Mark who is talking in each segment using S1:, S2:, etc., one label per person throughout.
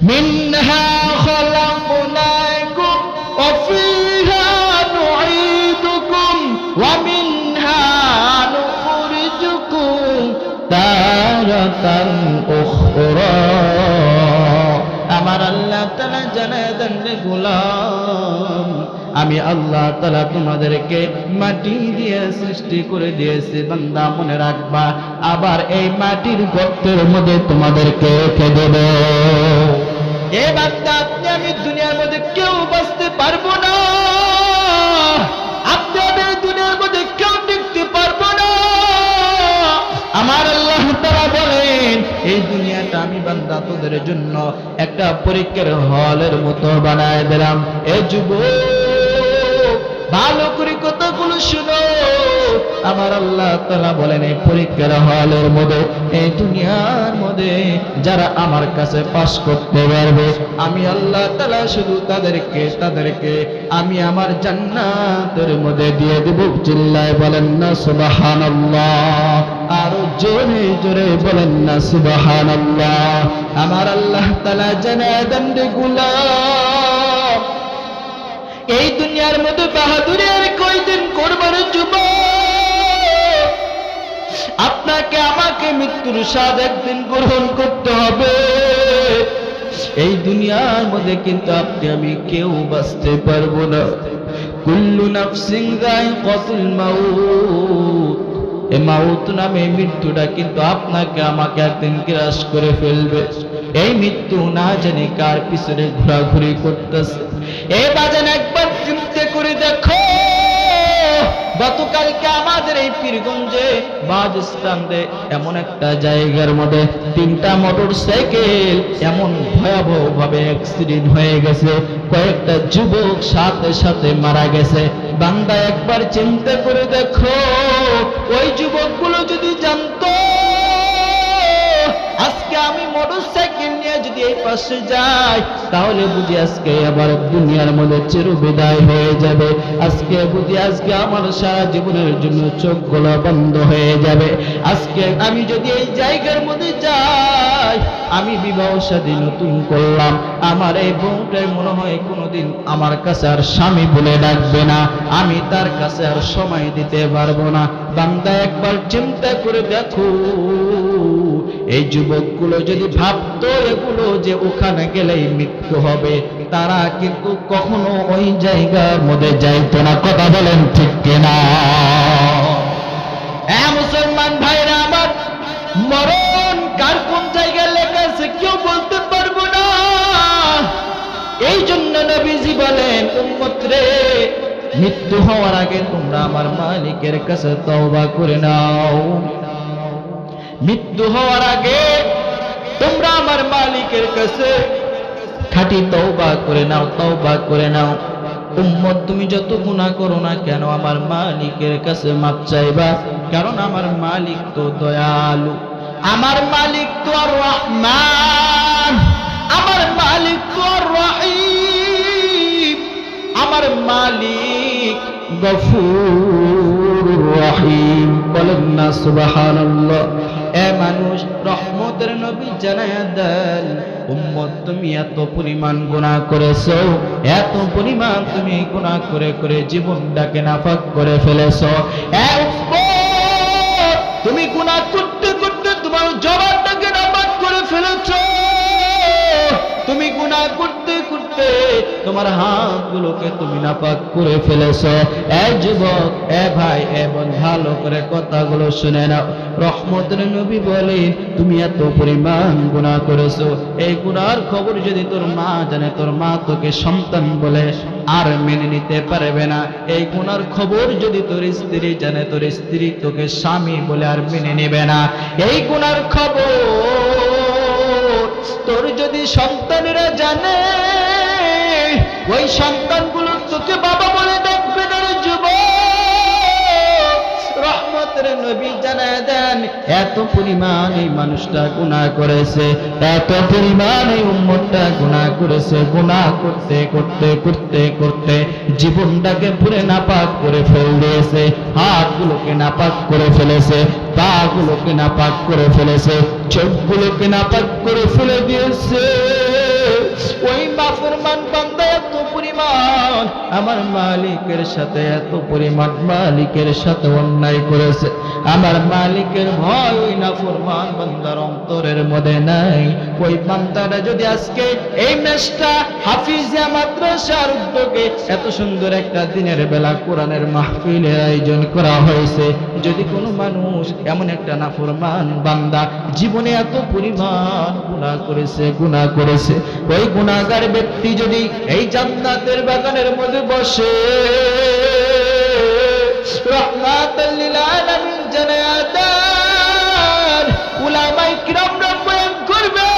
S1: মিনহা খলাকনাকুম ওয়া ফিহা নুঈদুকুম ওয়া মিনহা নুখরিজুকুম তারাতান উখরা। আমার আল্লাহ তাআলা জানায় দেন রে গোলাম, আমি আল্লাহ তাআলা তোমাদেরকে মাটি দিয়ে সৃষ্টি করে দিয়েছি বান্দা, মনে রাখবা। আবার এই মাটির গর্তের মধ্যে তোমাদেরকে রেখে দেব। এ বান্দা, আপনি আমি দুনিয়ার মধ্যে কেউ বাঁচতে পারবো না, আপনি আমি দুনিয়ার মধ্যে কেউ টিকতে পারবো না। আমার আল্লাহ তাআলা বলেন, এই দুনিয়াটা আমি বান্দা তোদের জন্য একটা পরীক্ষার হলের মতো বানায় দিলাম। এ যুবক, ভালো করে কথাগুলো শুনো। আমার আল্লাহ তাআলা বলেন, এই পরীক্ষার হলের মধ্যে, এই দুনিয়ার মধ্যে যারা আমার কাছে পাস করতে পারবে, আমি আল্লাহ তাআলা শুধু তাদেরকে আমি আমার জান্নাতের মধ্যে দিয়ে দেব। চিল্লায় বলেন না সুবহানাল্লাহ, আরো জোরে জোরে বলেন না সুবহানাল্লাহ। আমার আল্লাহ তাআলা জানায় দেন রে গোলাম, এই দুনিয়ার মধ্যে বাহাদুরি আর কয়দিন করবার যুবক, আপনাকে আমাকে মৃত্যুর স্বাদ একদিন গ্রহণ করতে হবে। এই দুনিয়ার মধ্যে কিন্তু আপনি আমি কেউ বাঁচতে পারবো না। কুল্লু নাফসিন যায়িকাতুল মাউত, এই মাউত নামে মৃত্যুটা কিন্তু আপনাকে আমাকে একদিন গ্রাস করে ফেলবে। এই মৃত্যু না জানি কার পিছনে ঘোরাঘুরি করতেছে। এই বাজান একবার চিন্তা করে দেখো, গতকালকে আমাদের এই পীরগঞ্জে বাস স্ট্যান্ডে এমন একটা জায়গার মধ্যে 3টা মোটরসাইকেল এমন ভয়াবহ ভাবে অ্যাক্সিডেন্ট হয়ে গেছে, কয়েকটা যুবক সাথে সাথে মারা গেছে। বান্দা একবার চিন্তা করে দেখো, ওই যুবকগুলো যদি জানতো আজকে আমি মোটরসাইকেল নিয়ে যদি এই পাশে যাই, তাহলে বুঝি আজকে আবার দুনিয়ার মধ্যে চির বিদায় হয়ে যাবে। আজকে বুঝি আজকে আমার সারা জীবনের জন্য চোখগুলো বন্ধ হয়ে যাবে। আজকে আমি যদি এই জায়গার মধ্যে যাই, আমি বিবাহ শাদী নতুন করলাম, আমার এই বউটাই মনে হয় কোনোদিন আমার কাছে আর স্বামী বলে ডাকবে না, আমি তার কাছে আর সময় দিতে পারবো না। বান্দা একবার চিন্তা করে দেখো, এই যুবকগুলো যদি ভাবতো এগুলো যে ওখানে গেলেই মৃত্যু হবে, তারা কিন্তু কখনো ওই জায়গার মধ্যে যাইতো না। কথা বলেন ঠিক কিনা? মুসলমান ভাইরা আমার, মরণ কার কোন জায়গায় লেখা আছে কেউ বলতে পারবো না। এই জন্য নবীজি বলেন, উম্মত রে, মৃত্যু হওয়ার আগে তোমরা আমার মালিকের কাছে তওবা করে নাও। মৃত্যু হওয়ার আগে তোমরা আমার মালিকের কাছে খাঁটি তওবা করে নাও, তওবা করে নাও। উম্মত, তুমি যত গুনাহ করো না কেন আমার মালিকের কাছে মাপ চাইবা, কারণ আমার মালিক তো দয়ালু, আমার মালিক তো আর রহমান, আমার মালিক তো আর রহিম, আমার মালিক গফুর রহিম। বলেন না সুবহানাল্লাহ। এ মানুষ, রহমতের নবী জানায়া দেন, উম্মত তুমি এত পরিমাণ গুনাহ করেছো, এত পরিমাণ তুমি গুনাহ করে করে জীবনটাকে নাফাক করে ফেলেছো। এ উম্মত, তুমি গুনাহ করতে করতে তোমার জবানটাকে নাফাক করে ফেলেছো, তুমি গুনাহ করতে করতে তোমার হাতগুলোকে তুমি নাপাক করে ফেলেছো। এ যুবক, এ ভাই, এ বোন, ভালো করে কথাগুলো শুনে নাও। রহমতের নবী বলে, তুমি এত পরিমাণ গুনাহ করেছো, এই গুনার খবর যদি তোর মা জানে, তোর মা তোকে সন্তান বলে আর মেনে নিতে পারবে না। এই গুনার খবর যদি তোর স্ত্রী জানে, তোর স্ত্রী তোকে স্বামী বলে আর মেনে নেবে না। এই গুনার খবর তোর যদি সন্তানেরা জানে, ওই সন্তানগুলো তোকে বাবা বলে ডাকবে না। যুবক, রহমতের নবী জানায় দেন, এত পরিমাণ এই মানুষটা গুনাহ করেছে, এত পরিমাণ এই উম্মতটা গুনাহ করেছে। গুনাহ করতে করতে করতে করতে জীবনটাকে পুরো নাপাক করে ফেল দিয়েছে, হাতগুলোকে নাপাক করে ফেলেছে, পাগুলোকে নাপাক করে ফেলেছে, চোখগুলোকে নাপাক করে ফেলে দিয়েছে। আমার মালিকের সাথে এত পরিমাণ মালিকের সাথে অন্যায় করেছে, আমার মালিকের ভয় ওই নাফরমান বান্দার অন্তরের মধ্যে নাই, ওই বান্দাটা যদি আজকে এই মেশটা হাফিজিয়া মাদ্রাসার উদ্যোগে এত সুন্দর একটা দিনের বেলা কোরআনের মাহফিলের আয়োজন করা হয়েছে, যদি কোনো মানুষ এমন একটা নাফরমান বান্দা জীবনে এত পরিমাণ গুনাহ করেছে, ওই গুনাহগার ব্যক্তি যদি এই জান্নাতের বাগানের মধ্যে বসে রাহমাতাল লিল আলামিন জান্নাতার উলামায়ে কিরামরা বয়ান করবে,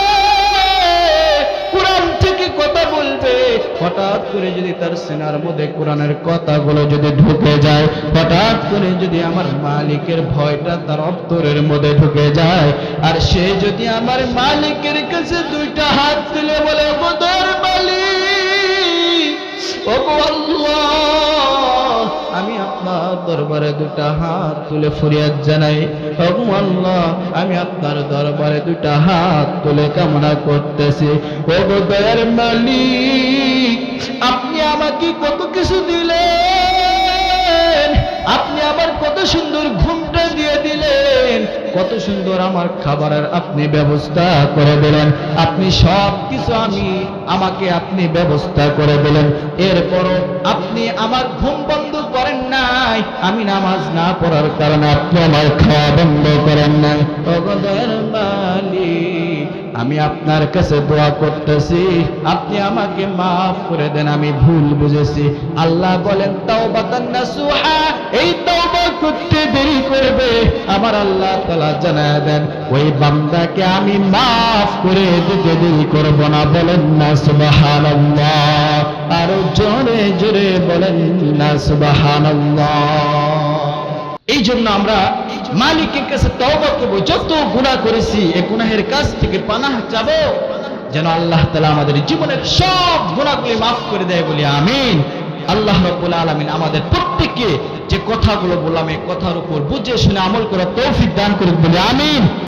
S1: কোরআন থেকে কথা বলবে, হঠাৎ করে যদি তার সিনার মধ্যে কোরআনের কথাগুলো যদি ঢুকে যায়, হঠাৎ করে যদি আমার মালিকের ভয়টা তার অন্তরের মধ্যে ঢুকে যায়, আর সে যদি আমার মালিকের কাছে দুইটা হাত তুলে বলে ও তোর মালিক, ও আল্লাহ, আমি আপনার দরবারে দুটা হাত তুলে ফরিয়াদ জানাই, ও আল্লাহ, আমি আপনার দরবারে দুটা হাত তুলে কামনা করতেছি, ও দয়ার মালিক, আপনি আমাকে কত কিছু দিলেন, আপনি আমার কত সুন্দর ঘুমটা দিয়ে দিলেন, কত সুন্দর আমার খাবারের আপনি ব্যবস্থা করে দিলেন, আপনি সব কিছু আমাকে আপনি ব্যবস্থা করে দিলেন, এরপরও আপনি আমার ঘুম বন্ধ করেন নাই, আমি নামাজ না পড়ার কারণে আপনি আমার খাওয়া বন্ধ করেন নাই, ও দয়ার মালিক, আমি আপনার কাছে দোয়া করতেছি, আপনি আমাকে মাফ করে দেন, আমি ভুল বুঝেছি। আল্লাহ বলেন তাওবাতান নাসুহা, এই তওবা করতে দেরি করবে, আমার আল্লাহ তাআলা জানায় দেন ওই বান্দাকে আমি মাফ করে দিতে দেরি করব না। বলেন না সুবহানাল্লাহ, আরো জোরে জোরে বলেন না সুবহানাল্লাহ। এই জন্য আমরা মালিকের কাছে তওবা করব, যত গুনাহ করেছি এই গুনাহের কাছ থেকে পানাহ চাবো, যেন আল্লাহ তাআলা আমাদের জীবনের সব গুনাহগুলি মাফ করে দেয়, বলি আমিন। আল্লাহ রাব্বুল আলামিন আমাদের প্রত্যেককে যে কথাগুলো বললাম এই কথার উপর বুঝে শুনে আমল করার তৌফিক দান করুন, বলি আমিন।